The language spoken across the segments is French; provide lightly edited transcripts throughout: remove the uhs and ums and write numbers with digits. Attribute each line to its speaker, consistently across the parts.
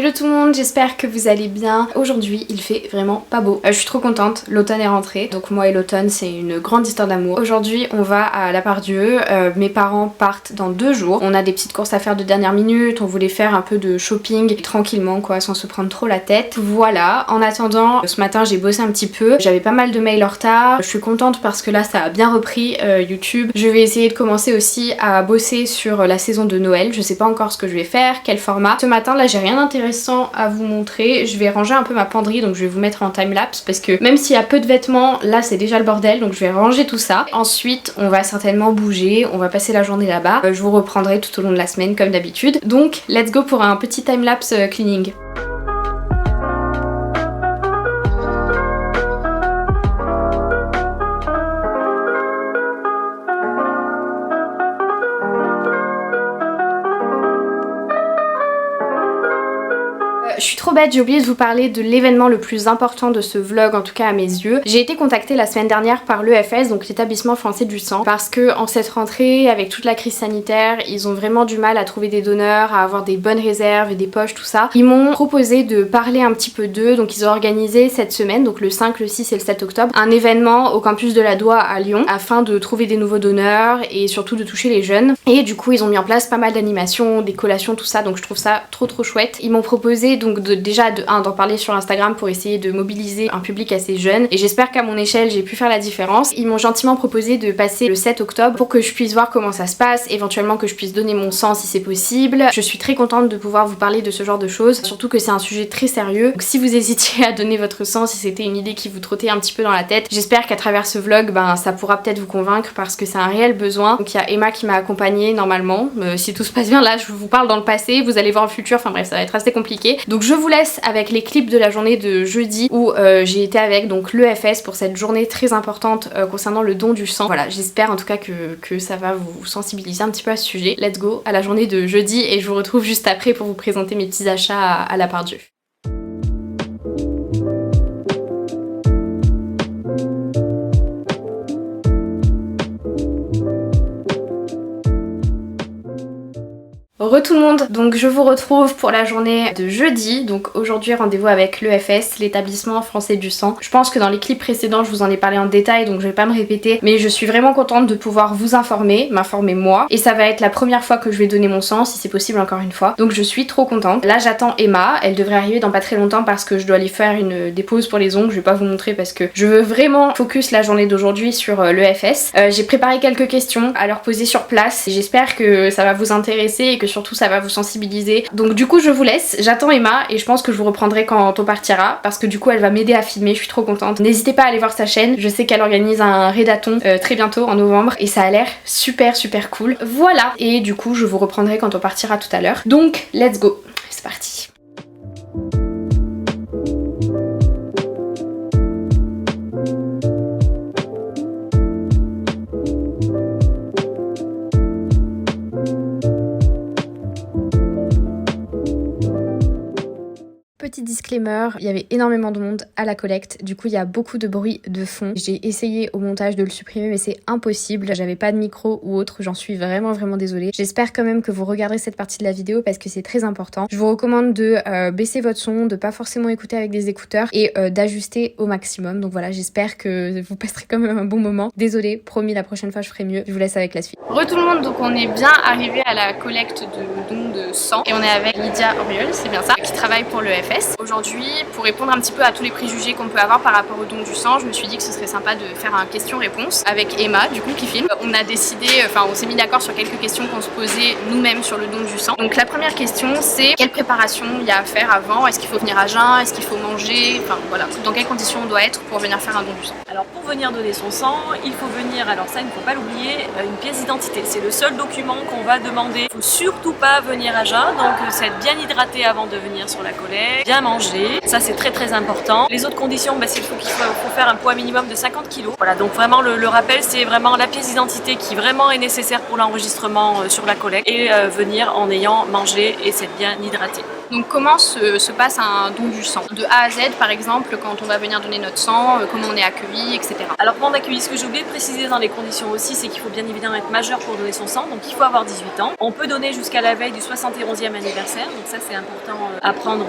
Speaker 1: Hello tout le monde, j'espère que vous allez bien. Aujourd'hui il fait vraiment pas beau. Je suis trop contente, l'automne est rentré. Donc moi et l'automne c'est une grande histoire d'amour. Aujourd'hui on va à La Part-Dieu, mes parents partent dans 2 jours. On a des petites courses à faire de dernière minute, on voulait faire un peu de shopping tranquillement quoi, sans se prendre trop la tête. Voilà, en attendant, ce matin j'ai bossé un petit peu. J'avais pas mal de mails en retard. Je suis contente parce que là ça a bien repris YouTube. Je vais essayer de commencer aussi à bosser sur la saison de Noël. Je sais pas encore ce que je vais faire, quel format. Ce matin là j'ai rien d'intéressant à vous montrer. Je vais ranger un peu ma penderie, donc je vais vous mettre en timelapse parce que même s'il y a peu de vêtements, là c'est déjà le bordel, donc je vais ranger tout ça. Ensuite on va certainement bouger, on va passer la journée là-bas. Je vous reprendrai tout au long de la semaine comme d'habitude. Donc let's go pour un petit timelapse cleaning. Je suis trop bête, j'ai oublié de vous parler de l'événement le plus important de ce vlog, en tout cas à mes yeux. J'ai été contactée la semaine dernière par l'EFS, donc l'établissement français du sang, parce que en cette rentrée, avec toute la crise sanitaire, ils ont vraiment du mal à trouver des donneurs, à avoir des bonnes réserves et des poches, tout ça. Ils m'ont proposé de parler un petit peu d'eux, donc ils ont organisé cette semaine, donc le 5, le 6 et le 7 octobre, un événement au campus de la Doua à Lyon, afin de trouver des nouveaux donneurs et surtout de toucher les jeunes. Et du coup, ils ont mis en place pas mal d'animations, des collations, tout ça, donc je trouve ça trop chouette. Ils m'ont proposé donc déjà d'en parler sur Instagram pour essayer de mobiliser un public assez jeune, et j'espère qu'à mon échelle j'ai pu faire la différence. Ils m'ont gentiment proposé de passer le 7 octobre pour que je puisse voir comment ça se passe, éventuellement que je puisse donner mon sang si c'est possible. Je suis très contente de pouvoir vous parler de ce genre de choses, surtout que c'est un sujet très sérieux. Donc si vous hésitiez à donner votre sang, si c'était une idée qui vous trottait un petit peu dans la tête, j'espère qu'à travers ce vlog, ça pourra peut-être vous convaincre parce que c'est un réel besoin. Donc il y a Emma qui m'a accompagnée normalement, si tout se passe bien. Là je vous parle dans le passé, vous allez voir le futur, enfin bref ça va être assez compliqué. Donc je vous laisse avec les clips de la journée de jeudi où j'ai été avec donc l'EFS pour cette journée très importante concernant le don du sang. Voilà, j'espère en tout cas que ça va vous sensibiliser un petit peu à ce sujet. Let's go à la journée de jeudi et je vous retrouve juste après pour vous présenter mes petits achats à La Part-Dieu. Tout le monde, donc je vous retrouve pour la journée de jeudi. Donc aujourd'hui rendez-vous avec l'EFS, l'établissement français du sang. Je pense que dans les clips précédents je vous en ai parlé en détail, donc je vais pas me répéter, mais je suis vraiment contente de pouvoir vous informer, m'informer moi, et ça va être la première fois que je vais donner mon sang, si c'est possible encore une fois, donc je suis trop contente. Là j'attends Emma, elle devrait arriver dans pas très longtemps parce que je dois aller faire des pauses pour les ongles. Je vais pas vous montrer parce que je veux vraiment focus la journée d'aujourd'hui sur l'EFS. J'ai préparé quelques questions à leur poser sur place et j'espère que ça va vous intéresser et que surtout ça va vous sensibiliser. Donc du coup je vous laisse, j'attends Emma et je pense que je vous reprendrai quand on partira parce que du coup elle va m'aider à filmer, je suis trop contente. N'hésitez pas à aller voir sa chaîne, je sais qu'elle organise un rédathon très bientôt en novembre et ça a l'air super cool. Voilà, et du coup je vous reprendrai quand on partira tout à l'heure. Donc let's go, c'est parti. Petit disclaimer, il y avait énormément de monde à la collecte, du coup il y a beaucoup de bruit de fond. J'ai essayé au montage de le supprimer mais c'est impossible, j'avais pas de micro ou autre, j'en suis vraiment désolée. J'espère quand même que vous regarderez cette partie de la vidéo parce que c'est très important. Je vous recommande de baisser votre son, de pas forcément écouter avec des écouteurs et d'ajuster au maximum. Donc voilà, j'espère que vous passerez quand même un bon moment. Désolée, promis la prochaine fois je ferai mieux. Je vous laisse avec la suite. Re tout le monde, donc on est bien arrivé à la collecte de dons de sang et on est avec Lydia Auriol, c'est bien ça, qui travaille pour l'EFS. Aujourd'hui, pour répondre un petit peu à tous les préjugés qu'on peut avoir par rapport au don du sang, je me suis dit que ce serait sympa de faire un question-réponse avec Emma, du coup, qui filme. On a décidé, on s'est mis d'accord sur quelques questions qu'on se posait nous-mêmes sur le don du sang. Donc la première question, c'est quelle préparation il y a à faire avant? Est-ce qu'il faut venir à jeun? Est-ce qu'il faut manger? Enfin voilà, dans quelles conditions on doit être pour venir faire un don du sang?
Speaker 2: Alors pour venir donner son sang, il faut venir, alors ça il ne faut pas l'oublier, une pièce d'identité. C'est le seul document qu'on va demander. Il ne faut surtout pas venir à jeun, donc c'est être bien hydraté avant de venir sur la collecte, bien manger, ça c'est très important. Les autres conditions, c'est qu'il faut faire un poids minimum de 50 kg. Voilà, donc vraiment le rappel, c'est vraiment la pièce d'identité qui vraiment est nécessaire pour l'enregistrement sur la collecte et venir en ayant mangé et s'être bien hydraté.
Speaker 1: Donc comment se passe un don du sang? De A à Z par exemple, quand on va venir donner notre sang, comment on est accueilli, etc.
Speaker 2: Alors comment on accueille, ce que j'ai oublié de préciser dans les conditions aussi, c'est qu'il faut bien évidemment être majeur pour donner son sang, donc il faut avoir 18 ans. On peut donner jusqu'à la veille du 71e anniversaire, donc ça c'est important à prendre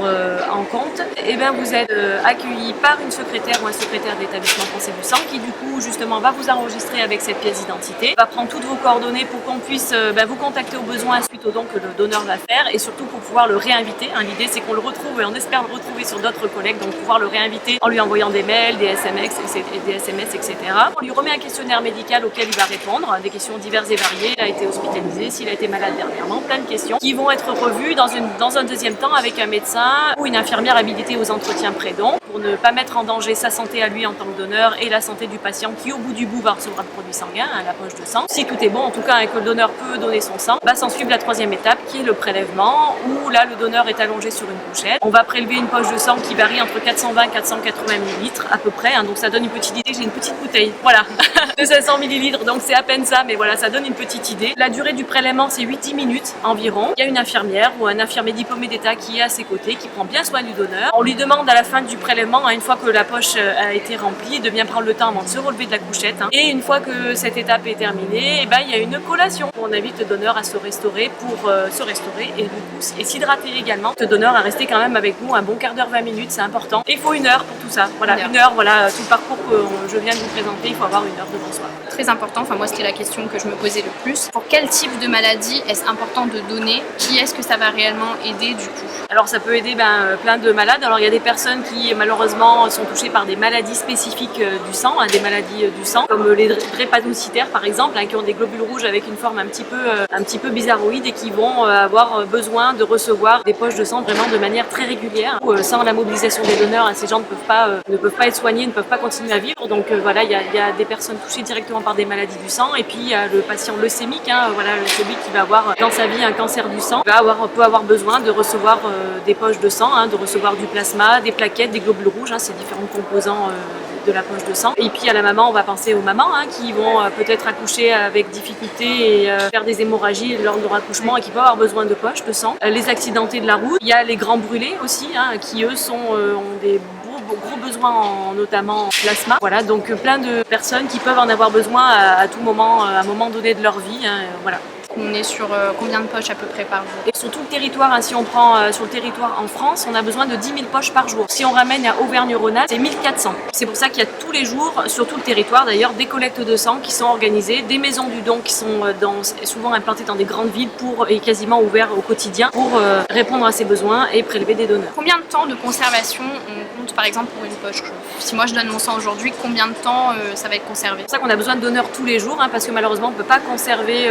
Speaker 2: en compte. Et bien vous êtes accueilli par une secrétaire ou un secrétaire de l'établissement français du sang qui du coup justement va vous enregistrer avec cette pièce d'identité, va prendre toutes vos coordonnées pour qu'on puisse vous contacter au besoin suite au don que le donneur va faire et surtout pour pouvoir le réinviter. L'idée c'est qu'on le retrouve et on espère le retrouver sur d'autres collègues, donc pouvoir le réinviter en lui envoyant des mails, des SMS, etc. On lui remet un questionnaire médical auquel il va répondre, des questions diverses et variées. Il a été hospitalisé, s'il a été malade dernièrement, plein de questions qui vont être revues dans un deuxième temps avec un médecin ou une infirmière habilitée aux entretiens pré-don pour ne pas mettre en danger sa santé à lui en tant que donneur et la santé du patient qui au bout du bout va recevoir le produit sanguin, la poche de sang. Si tout est bon, en tout cas, et que le donneur peut donner son sang, va s'en suivre la troisième étape qui est le prélèvement où là le donneur est allongé sur une couchette. On va prélever une poche de sang qui varie entre 420 et 480 ml à peu près, donc ça donne une petite idée. J'ai une petite bouteille, voilà, de 500 ml, donc c'est à peine ça, mais voilà, ça donne une petite idée. La durée du prélèvement, c'est 8-10 minutes environ. Il y a une infirmière ou un infirmier diplômé d'État qui est à ses côtés, qui prend bien soin du donneur. On lui demande à la fin du prélèvement, une fois que la poche a été remplie, de bien prendre le temps avant de se relever de la couchette. Et une fois que cette étape est terminée, il y a une collation. On invite le donneur à se restaurer pour se restaurer et du coup et s'hydrater également. Le donneur a resté quand même avec nous un bon quart d'heure, 20 minutes, c'est important. Et il faut 1 heure pour tout ça. Voilà, 1 heure, voilà, tout le parcours que je viens de vous présenter, il faut avoir 1 heure devant soi.
Speaker 1: Très important, enfin moi c'était la question que je me posais le plus. Pour quel type de maladie est-ce important de donner? Qui est-ce que ça va réellement aider du coup?
Speaker 2: Alors ça peut aider plein de malades. Alors il y a des personnes qui malheureusement sont touchées par des maladies spécifiques du sang, des maladies du sang, comme les drépanocytaires par exemple, qui ont des globules rouges avec une forme un petit peu bizarroïde et qui vont avoir besoin de recevoir des poches de sang vraiment de manière très régulière. Sans la mobilisation des donneurs, ces gens ne peuvent pas être soignés, ne peuvent pas continuer à vivre. Donc voilà, il y a des personnes touchées directement par des maladies du sang et puis il y a le patient leucémique, celui qui va avoir dans sa vie un cancer du sang, peut avoir besoin de recevoir des poches de sang, de recevoir du plasma, des plaquettes, des globules rouges, ces différents composants de la poche de sang. Et puis à la maman, on va penser aux mamans qui vont peut-être accoucher avec difficulté et faire des hémorragies lors de leur accouchement et qui peuvent avoir besoin de poches de sang. Les accidentés de la route, il y a les grands brûlés aussi, qui eux ont des gros besoins notamment en plasma. Voilà, donc plein de personnes qui peuvent en avoir besoin à tout moment, à un moment donné de leur vie. Voilà.
Speaker 1: On est sur combien de poches à peu près par jour?
Speaker 2: Et sur tout le territoire, si on prend sur le territoire en France, on a besoin de 10 000 poches par jour. Si on ramène à Auvergne-Rhône-Alpes, c'est 1400. C'est pour ça qu'il y a tous les jours, sur tout le territoire d'ailleurs, des collectes de sang qui sont organisées, des maisons du don qui sont souvent implantées dans des grandes villes et quasiment ouvertes au quotidien pour répondre à ces besoins et prélever des donneurs.
Speaker 1: Combien de temps de conservation on compte par exemple pour une poche? Si moi je donne mon sang aujourd'hui, combien de temps ça va être conservé?
Speaker 2: C'est pour ça qu'on a besoin de donneurs tous les jours, parce que malheureusement on ne peut pas conserver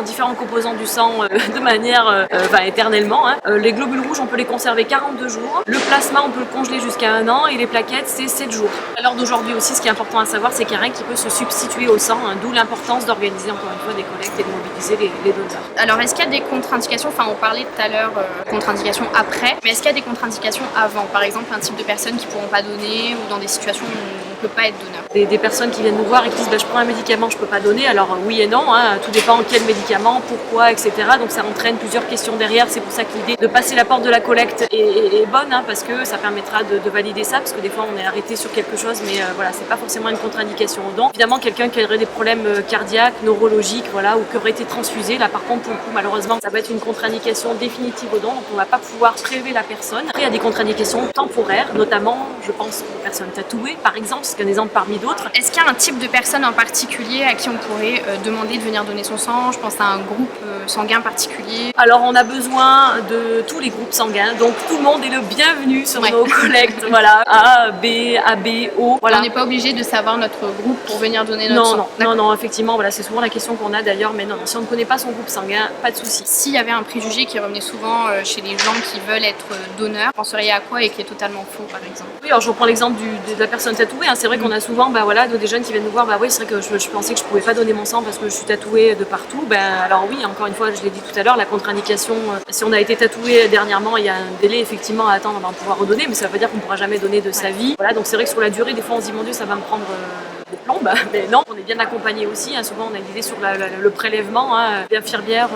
Speaker 2: différents composants du sang de manière éternellement. Les globules rouges, on peut les conserver 42 jours. Le plasma, on peut le congeler jusqu'à 1 an et les plaquettes, c'est 7 jours. À l'heure d'aujourd'hui aussi, ce qui est important à savoir, c'est qu'il n'y a rien qui peut se substituer au sang, d'où l'importance d'organiser encore une fois des collectes et de mobiliser les donneurs.
Speaker 1: Alors est-ce qu'il y a des contre-indications? Enfin, on parlait tout à l'heure contre-indications après, mais est-ce qu'il y a des contre-indications avant? Par exemple, un type de personnes qui ne pourront pas donner ou dans des situations où on ne peut pas être donneur?
Speaker 2: Des personnes qui viennent nous voir et qui disent je prends un médicament, je ne peux pas donner. Alors oui et non, tout dépend quel médicament, pourquoi, etc. Donc ça entraîne plusieurs questions derrière. C'est pour ça que l'idée de passer la porte de la collecte est bonne, parce que ça permettra de valider ça, parce que des fois on est arrêté sur quelque chose, mais voilà, c'est pas forcément une contre-indication au don. Évidemment, quelqu'un qui aurait des problèmes cardiaques, neurologiques, voilà, ou qui aurait été transfusé, là par contre pour le coup malheureusement ça va être une contre-indication définitive au don, donc on va pas pouvoir prélever la personne. Après il y a des contre-indications temporaires, notamment je pense aux personnes tatouées par exemple, c'est un exemple parmi d'autres.
Speaker 1: Est-ce qu'il y a un type de personne en particulier à qui on pourrait demander de venir donner son sang? Je pense à un groupe sanguin particulier.
Speaker 2: Alors on a besoin de tous les groupes sanguins, donc tout le monde est le bienvenu sur nos collectes, voilà, A, B, AB, O. Voilà.
Speaker 1: On n'est pas obligé de savoir notre groupe pour venir donner notre sang.
Speaker 2: Non, effectivement, voilà, c'est souvent la question qu'on a d'ailleurs, mais non, si on ne connaît pas son groupe sanguin, pas de souci.
Speaker 1: S'il y avait un préjugé qui revenait souvent chez les gens qui veulent être donneurs, vous penseriez à quoi et qui est totalement faux par exemple?
Speaker 2: Oui, alors je reprends l'exemple de la personne tatouée, c'est vrai qu'on a souvent des jeunes qui viennent nous voir, oui c'est vrai que je pensais que je pouvais pas donner mon sang parce que je suis tatouée de partout. Alors oui, encore une fois, je l'ai dit tout à l'heure, la contre-indication, si on a été tatoué dernièrement, il y a un délai effectivement à attendre avant de pouvoir redonner, mais ça veut pas dire qu'on pourra jamais donner de sa vie. Voilà, donc c'est vrai que sur la durée, des fois on se dit mon Dieu, ça va me prendre beaucoup plombe, mais non, on est bien accompagné aussi, hein. Souvent on a l'idée sur le prélèvement, hein. L'infirmière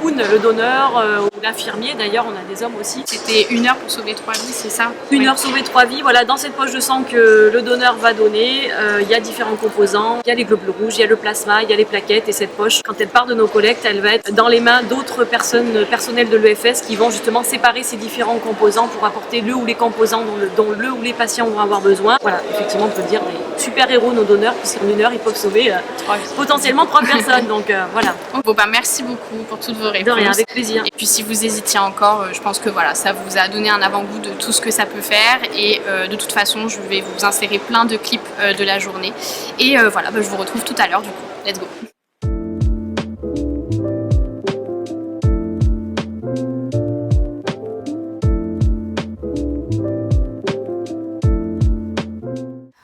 Speaker 2: coucoune le donneur, ou l'infirmier, d'ailleurs on a des hommes aussi.
Speaker 1: C'était 1 heure pour sauver 3 vies, c'est ça?
Speaker 2: Une heure sauver 3 vies, voilà, dans cette poche de sang que le donneur va donner, il y a différents composants, il y a les globules rouges, il y a le plasma, il y a les plaquettes, et cette poche, quand elle part de nos collectes, elle va être dans les mains d'autres personnels de l'EFS qui vont justement séparer ces différents composants pour apporter le ou les composants dont le ou les patients vont avoir besoin. Voilà, effectivement on peut dire des super héros nos donneurs, puisqu'en 1 heure ils peuvent sauver potentiellement 3 personnes, donc voilà.
Speaker 1: Bon bah merci beaucoup pour toutes vos réponses.
Speaker 2: De rien, avec plaisir.
Speaker 1: Et puis si vous hésitiez encore, je pense que voilà, ça vous a donné un avant-goût de tout ce que ça peut faire, et de toute façon je vais vous insérer plein de clips de la journée, et voilà, bah, je vous retrouve tout à l'heure du coup. Let's go.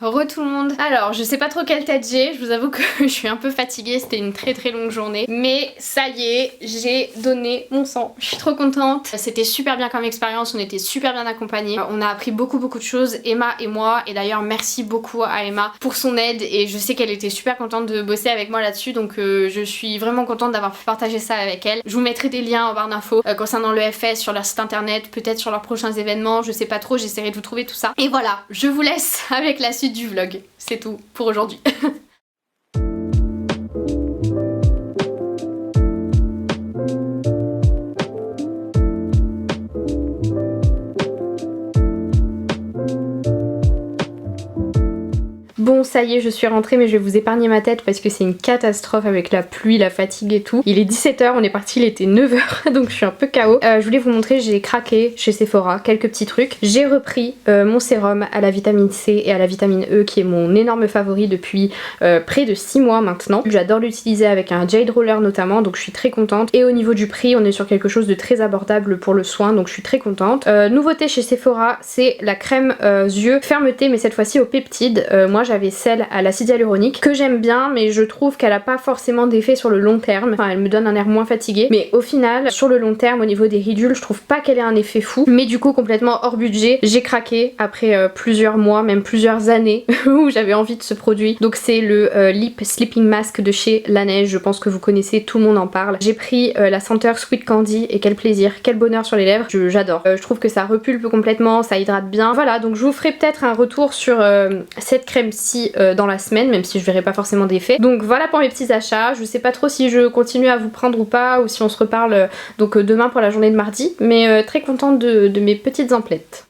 Speaker 1: Re tout le monde. Alors je sais pas trop quelle tête j'ai, je vous avoue que je suis un peu fatiguée, c'était une très longue journée, mais ça y est, j'ai donné mon sang, je suis trop contente. C'était super bien comme expérience, on était super bien accompagnés, on a appris beaucoup de choses, Emma et moi, et d'ailleurs merci beaucoup à Emma pour son aide, et je sais qu'elle était super contente de bosser avec moi là-dessus, donc je suis vraiment contente d'avoir pu partager ça avec elle. Je vous mettrai des liens en barre d'infos concernant l'EFS sur leur site internet, peut-être sur leurs prochains événements, je sais pas trop, j'essaierai de vous trouver tout ça. Et voilà, je vous laisse avec la suite du vlog. C'est tout pour aujourd'hui. Bon ça y est, je suis rentrée, mais je vais vous épargner ma tête parce que c'est une catastrophe avec la pluie, la fatigue et tout. Il est 17 h, on est parti, il était 9 h donc je suis un peu KO. Je voulais vous montrer, j'ai craqué chez Sephora quelques petits trucs. J'ai repris mon sérum à la vitamine C et à la vitamine E qui est mon énorme favori depuis près de 6 mois maintenant. J'adore l'utiliser avec un Jade Roller notamment, donc je suis très contente. Et au niveau du prix, on est sur quelque chose de très abordable pour le soin, donc je suis très contente. Nouveauté chez Sephora, c'est la crème yeux fermeté, mais cette fois-ci aux peptides. Moi j'avais celle à l'acide hyaluronique que j'aime bien, mais je trouve qu'elle a pas forcément d'effet sur le long terme. Enfin, elle me donne un air moins fatigué, mais au final sur le long terme au niveau des ridules je trouve pas qu'elle ait un effet fou, mais du coup complètement hors budget. J'ai craqué après plusieurs mois, même plusieurs années où j'avais envie de ce produit. Donc c'est le Lip Sleeping Mask de chez Laneige, je pense que vous connaissez, tout le monde en parle. J'ai pris la senteur Sweet Candy et quel plaisir, quel bonheur sur les lèvres, j'adore. Je trouve que ça repulpe complètement, ça hydrate bien. Voilà, donc je vous ferai peut-être un retour sur cette crème-ci dans la semaine, même si je verrai pas forcément d'effet. Donc voilà pour mes petits achats. Je sais pas trop si je continue à vous prendre ou pas, ou si on se reparle donc demain pour la journée de mardi, mais très contente de mes petites emplettes.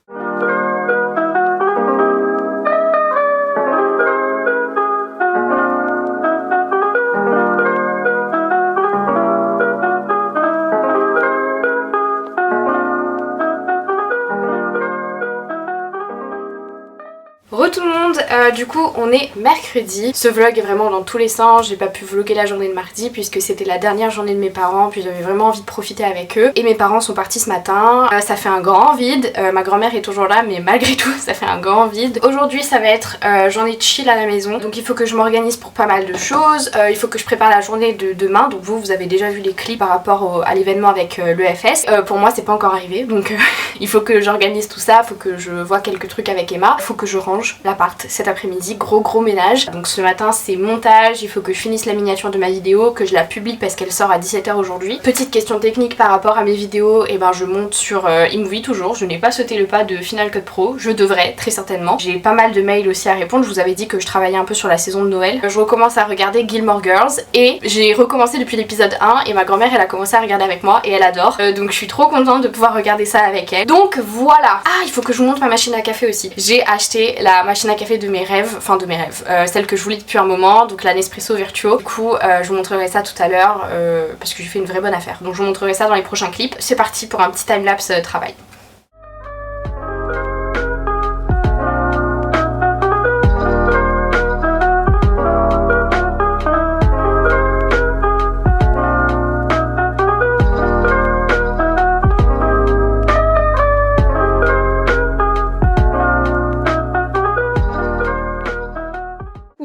Speaker 1: Re tout le monde, du coup on est mercredi. Ce vlog est vraiment dans tous les sens, j'ai pas pu vlogger la journée de mardi puisque c'était la dernière journée de mes parents, puis j'avais vraiment envie de profiter avec eux. Et mes parents sont partis ce matin, ça fait un grand vide, ma grand-mère est toujours là mais malgré tout ça fait un grand vide. Aujourd'hui ça va être journée chill à la maison, donc il faut que je m'organise pour pas mal de choses, il faut que je prépare la journée de demain, donc vous avez déjà vu les clips par rapport à l'événement avec l'EFS. Pour moi c'est pas encore arrivé, donc il faut que j'organise tout ça, il faut que je vois quelques trucs avec Emma, il faut que je range l'appart cet après-midi, gros ménage. Donc ce matin c'est montage, il faut que je finisse la miniature de ma vidéo, que je la publie parce qu'elle sort à 17 h aujourd'hui. Petite question technique par rapport à mes vidéos, et ben je monte sur iMovie toujours, je n'ai pas sauté le pas de Final Cut Pro, je devrais très certainement. J'ai pas mal de mails aussi à répondre, je vous avais dit que je travaillais un peu sur la saison de Noël. Je recommence à regarder Gilmore Girls et j'ai recommencé depuis l'épisode 1 et ma grand-mère elle a commencé à regarder avec moi et elle adore, donc je suis trop contente de pouvoir regarder ça avec elle. Donc voilà. Ah, il faut que je vous montre ma machine à café aussi. J'ai acheté la machine à café de mes rêves, enfin de mes rêves, celle que je voulais depuis un moment, donc la Nespresso Virtuo. Du coup je vous montrerai ça tout à l'heure parce que j'ai fait une vraie bonne affaire, donc je vous montrerai ça dans les prochains clips. C'est parti pour un petit timelapse travail.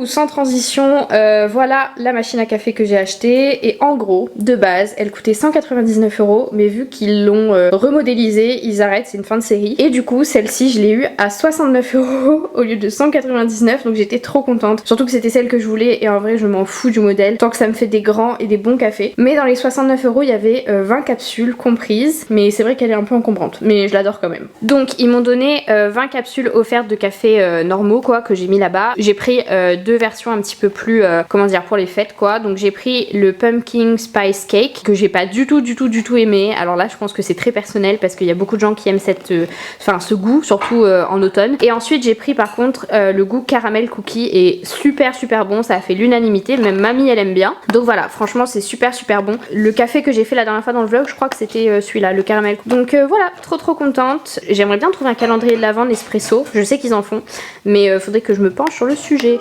Speaker 1: sans transition, voilà la machine à café que j'ai achetée et en gros, de base, elle coûtait 199 €, mais vu qu'ils l'ont remodélisée, ils arrêtent, c'est une fin de série. Et du coup, celle-ci, je l'ai eu à 69 € au lieu de 199, donc j'étais trop contente. Surtout que c'était celle que je voulais et en vrai, je m'en fous du modèle, tant que ça me fait des grands et des bons cafés. Mais dans les 69 €, il y avait 20 capsules comprises, mais c'est vrai qu'elle est un peu encombrante, mais je l'adore quand même. Donc, ils m'ont donné 20 capsules offertes de café normaux, quoi, que j'ai mis là-bas. J'ai pris deux versions un petit peu plus, comment dire, pour les fêtes, quoi. Donc, j'ai pris le Pumpkin Spice Cake, que j'ai pas du tout aimé. Alors là, je pense que c'est très personnel, parce qu'il y a beaucoup de gens qui aiment ce goût, surtout en automne. Et ensuite, j'ai pris par contre le goût caramel cookie, et super bon, ça a fait l'unanimité, même mamie elle aime bien. Donc voilà, franchement c'est super bon. Le café que j'ai fait la dernière fois dans le vlog, je crois que c'était celui-là, le caramel cookie. Donc voilà, trop contente. J'aimerais bien trouver un calendrier de l'Avent Nespresso, je sais qu'ils en font, mais faudrait que je me penche sur le sujet.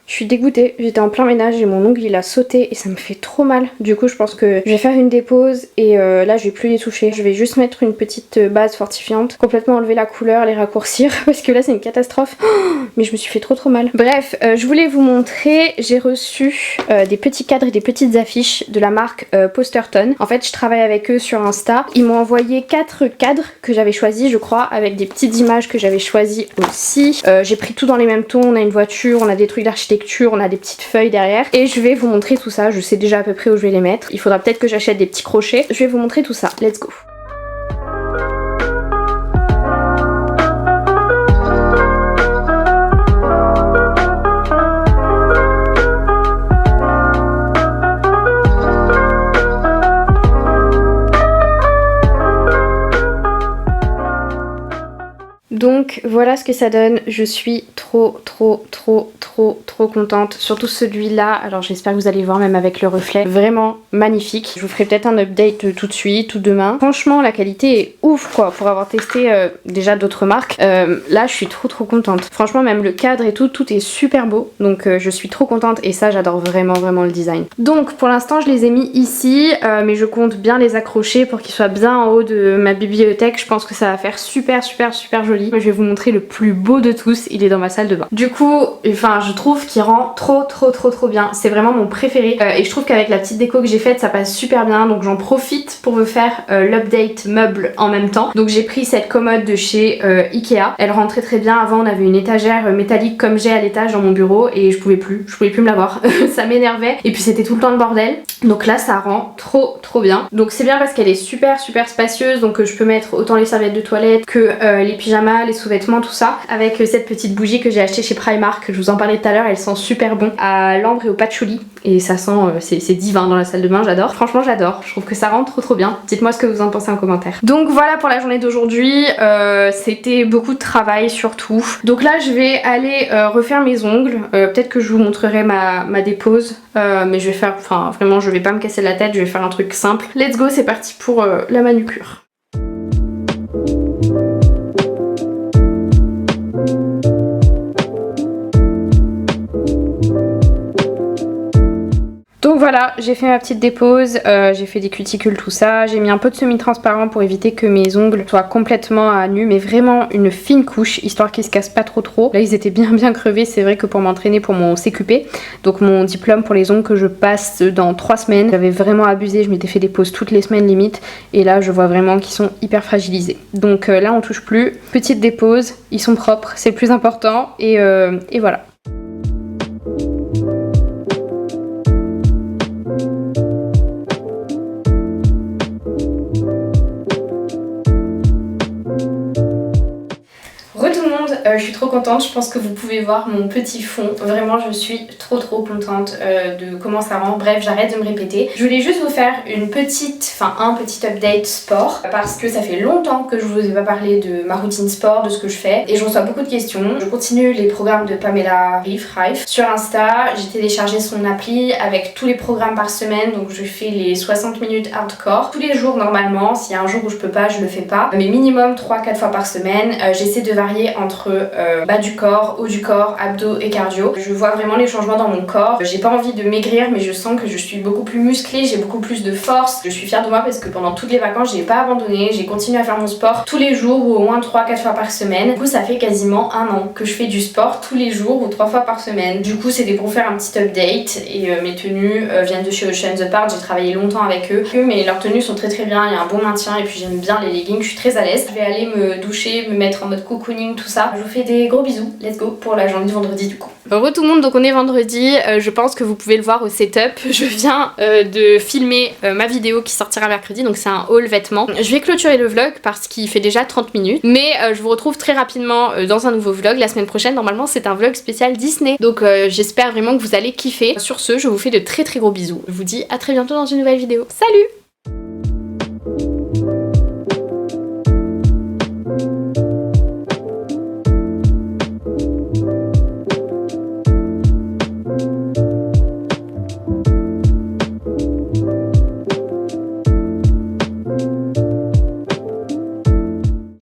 Speaker 1: Je suis dégoûtée, j'étais en plein ménage et mon ongle il a sauté et ça me fait trop mal. Du coup je pense que je vais faire une dépose et là je vais plus les toucher. Je vais juste mettre une petite base fortifiante, complètement enlever la couleur, les raccourcir parce que là c'est une catastrophe. Mais je me suis fait trop mal. Bref, je voulais vous montrer, j'ai reçu des petits cadres et des petites affiches de la marque Posterton. En fait je travaille avec eux sur Insta. Ils m'ont envoyé 4 cadres que j'avais choisis je crois, avec des petites images que j'avais choisies aussi. J'ai pris tout dans les mêmes tons, on a une voiture, on a des trucs d'architecture, on a des petites feuilles derrière et je vais vous montrer tout ça. Je sais déjà à peu près où je vais les mettre. Il faudra peut-être que j'achète des petits crochets. Je vais vous montrer tout ça. Let's go. Donc voilà ce que ça donne, je suis trop contente, surtout celui-là, alors j'espère que vous allez voir même avec le reflet, vraiment magnifique. Je vous ferai peut-être un update tout de suite ou demain. Franchement la qualité est ouf quoi, pour avoir testé déjà d'autres marques, là je suis trop contente. Franchement même le cadre et tout est super beau, donc je suis trop contente et ça j'adore vraiment le design. Donc pour l'instant je les ai mis ici, mais je compte bien les accrocher pour qu'ils soient bien en haut de ma bibliothèque. Je pense que ça va faire super joli. Je vais vous montrer le plus beau de tous, il est dans ma salle de bain. Du coup, enfin je trouve qu'il rend trop bien, c'est vraiment mon préféré et je trouve qu'avec la petite déco que j'ai faite ça passe super bien, donc j'en profite pour vous faire l'update meuble en même temps. Donc j'ai pris cette commode de chez Ikea, elle rend très bien. Avant on avait une étagère métallique comme j'ai à l'étage dans mon bureau et je pouvais plus me l'avoir ça m'énervait et puis c'était tout le temps le bordel. Donc là ça rend trop bien. Donc c'est bien parce qu'elle est super spacieuse, donc je peux mettre autant les serviettes de toilette que les pyjamas, les sous-vêtements, tout ça, avec cette petite bougie que j'ai achetée chez Primark, je vous en parlais tout à l'heure, elle sent super bon à l'ambre et au patchouli et ça sent, c'est divin dans la salle de bain, j'adore. Franchement j'adore, je trouve que ça rend trop bien. Dites-moi ce que vous en pensez en commentaire. Donc voilà pour la journée d'aujourd'hui, c'était beaucoup de travail surtout. Donc là je vais aller refaire mes ongles, peut-être que je vous montrerai ma dépose, mais je vais faire, enfin vraiment je vais pas me casser la tête, je vais faire un truc simple. Let's go, c'est parti pour la manucure. Donc voilà, j'ai fait ma petite dépose, j'ai fait des cuticules, tout ça. J'ai mis un peu de semi-transparent pour éviter que mes ongles soient complètement à nu, mais vraiment une fine couche, histoire qu'ils se cassent pas trop. Là ils étaient bien crevés, c'est vrai que pour m'entraîner pour mon CQP, donc mon diplôme pour les ongles que je passe dans 3 semaines, j'avais vraiment abusé, je m'étais fait des pauses toutes les semaines limite, et là je vois vraiment qu'ils sont hyper fragilisés. Donc là on touche plus, petite dépose, ils sont propres, c'est le plus important, et voilà. Je suis trop contente, je pense que vous pouvez voir mon petit fond, vraiment je suis trop contente de comment ça rend. Bref, j'arrête de me répéter. Je voulais juste vous faire un petit update sport parce que ça fait longtemps que je vous ai pas parlé de ma routine sport, de ce que je fais et je reçois beaucoup de questions. Je continue les programmes de Pamela Rife sur Insta, j'ai téléchargé son appli avec tous les programmes par semaine, donc je fais les 60 minutes hardcore tous les jours normalement. S'il y a un jour où je peux pas, je le fais pas, mais minimum 3-4 fois par semaine. J'essaie de varier entre bas du corps, haut du corps, abdos et cardio. Je vois vraiment les changements dans mon corps. J'ai pas envie de maigrir mais je sens que je suis beaucoup plus musclée, j'ai beaucoup plus de force. Je suis fière de moi parce que pendant toutes les vacances j'ai pas abandonné, j'ai continué à faire mon sport tous les jours ou au moins 3-4 fois par semaine. Du coup ça fait quasiment un an que je fais du sport tous les jours ou 3 fois par semaine. Du coup c'était pour faire un petit update et mes tenues viennent de chez Ocean The Park, j'ai travaillé longtemps avec eux mais leurs tenues sont très bien, il y a un bon maintien et puis j'aime bien les leggings, je suis très à l'aise. Je vais aller me doucher, me mettre en mode cocooning, tout ça. Je vous fais des gros bisous, let's go pour la journée de vendredi du coup. Re tout le monde, donc on est vendredi, je pense que vous pouvez le voir au setup. Je viens de filmer ma vidéo qui sortira mercredi, donc c'est un haul vêtements. Je vais clôturer le vlog parce qu'il fait déjà 30 minutes, mais je vous retrouve très rapidement dans un nouveau vlog. La semaine prochaine, normalement, c'est un vlog spécial Disney, donc j'espère vraiment que vous allez kiffer. Sur ce, je vous fais de très gros bisous. Je vous dis à très bientôt dans une nouvelle vidéo. Salut!